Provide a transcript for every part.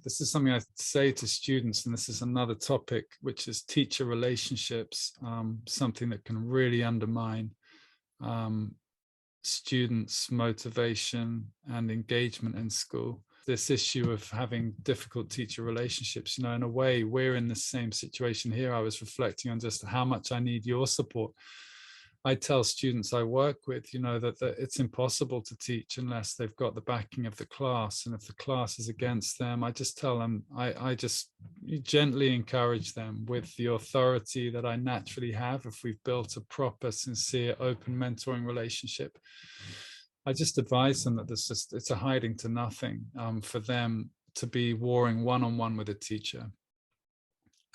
this is something I say to students, and this is another topic, which is teacher relationships, something that can really undermine students' motivation and engagement in school. This issue of having difficult teacher relationships, in a way, we're in the same situation here. I was reflecting on just how much I need your support. I tell students I work with, that it's impossible to teach unless they've got the backing of the class. And if the class is against them, I just tell them, I just gently encourage them with the authority that I naturally have if we've built a proper, sincere, open mentoring relationship. I just advise them that it's a hiding to nothing for them to be warring one-on-one with a teacher.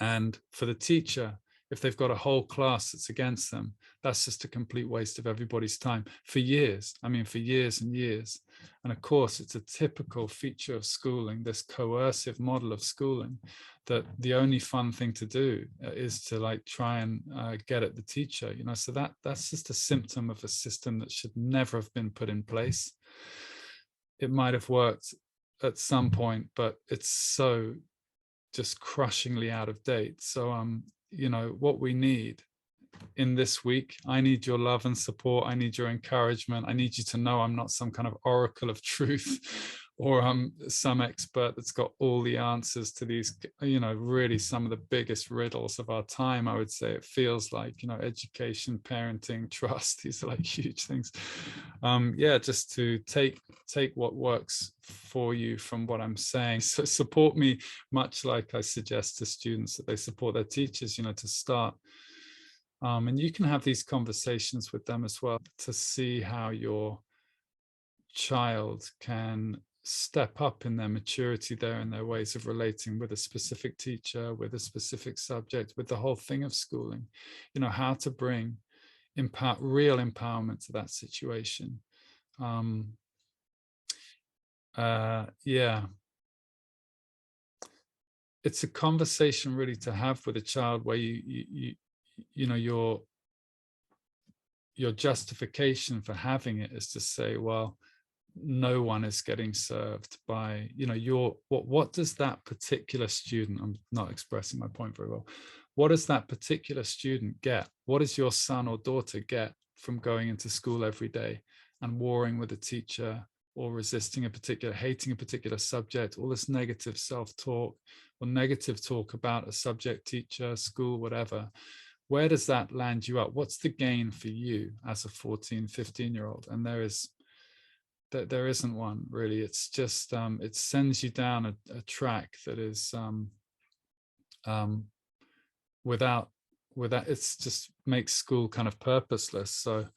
And for the teacher, if they've got a whole class that's against them, that's just a complete waste of everybody's time for years. For years and years. And of course, it's a typical feature of schooling, this coercive model of schooling, that the only fun thing to do is to try and get at the teacher, so that's just a symptom of a system that should never have been put in place. It might have worked at some point, but it's so just crushingly out of date. So what we need in this week, I need your love and support. I need your encouragement. I need you to know I'm not some kind of oracle of truth or some expert that's got all the answers to these, really some of the biggest riddles of our time. I would say it feels like, education, parenting, trust, these are huge things. Just to take what works for you from what I'm saying. So support me, much like I suggest to students that they support their teachers, to start. And you can have these conversations with them as well to see how your child can step up in their maturity there and their ways of relating with a specific teacher, with a specific subject, with the whole thing of schooling, how to bring real empowerment to that situation. It's a conversation really to have with a child where your justification for having it is to say, well, no one is getting served by, what does that particular student, I'm not expressing my point very well, what does that particular student get? What does your son or daughter get from going into school every day and warring with a teacher or resisting hating a particular subject, all this negative self-talk or negative talk about a subject, teacher, school, whatever? Where does that land you up? What's the gain for you as a 14, 15-year-old? And there isn't one really. It's just, it sends you down a track that is without, it's just makes school kind of purposeless. So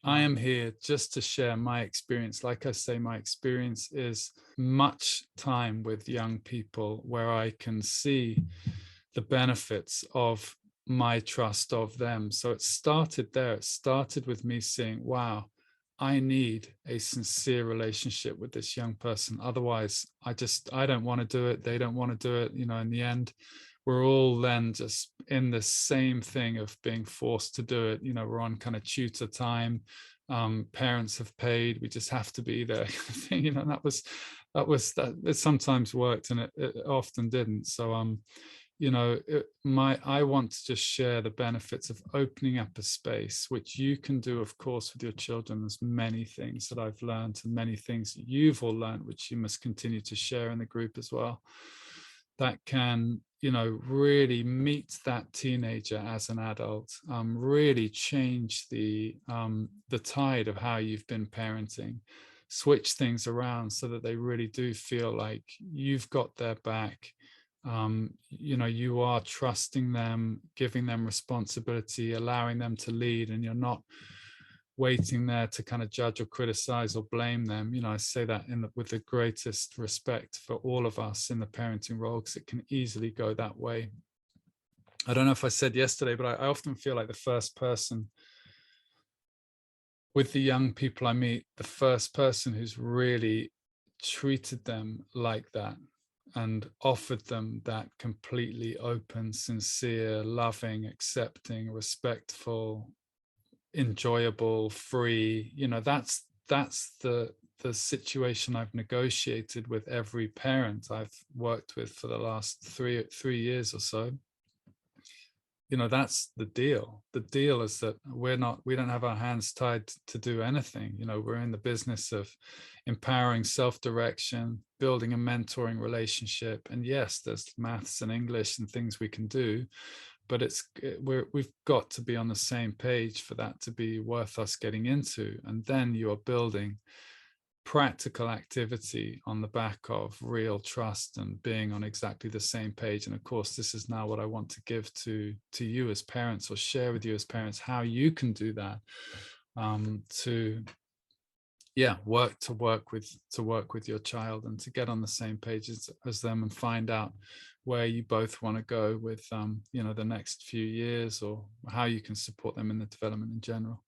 I am here just to share my experience. Like I say, my experience is much time with young people where I can see the benefits of my trust of them. So it started there. It started with me seeing, wow, I need a sincere relationship with this young person. Otherwise, I don't want to do it. They don't want to do it. In the end, we're all then just in the same thing of being forced to do it. We're on kind of tutor time. Parents have paid. We just have to be there. That it sometimes worked and it often didn't. So, I want to just share the benefits of opening up a space, which you can do, of course, with your children. There's many things that I've learned and many things that you've all learned, which you must continue to share in the group as well, that can, really meet that teenager as an adult, really change the tide of how you've been parenting, switch things around so that they really do feel like you've got their back. You are trusting them, giving them responsibility, allowing them to lead, and you're not waiting there to kind of judge or criticize or blame them. I say that with the greatest respect for all of us in the parenting role, because it can easily go that way. I don't know if I said yesterday, but I often feel like the first person with the young people I meet, the first person who's really treated them like that and offered them that completely open, sincere, loving, accepting, respectful, enjoyable, free, that's the the situation I've negotiated with every parent I've worked with for the last three years or so, that's the deal. The deal is that we don't have our hands tied to do anything. We're in the business of empowering self-direction, building a mentoring relationship. And yes, there's maths and English and things we can do, but we've got to be on the same page for that to be worth us getting into. And then you are building practical activity on the back of real trust and being on exactly the same page. And of course, this is now what I want to give to you as parents, or share with you as parents, how you can do that, to work with your child and to get on the same page as them, and find out where you both want to go with the next few years, or how you can support them in the development in general.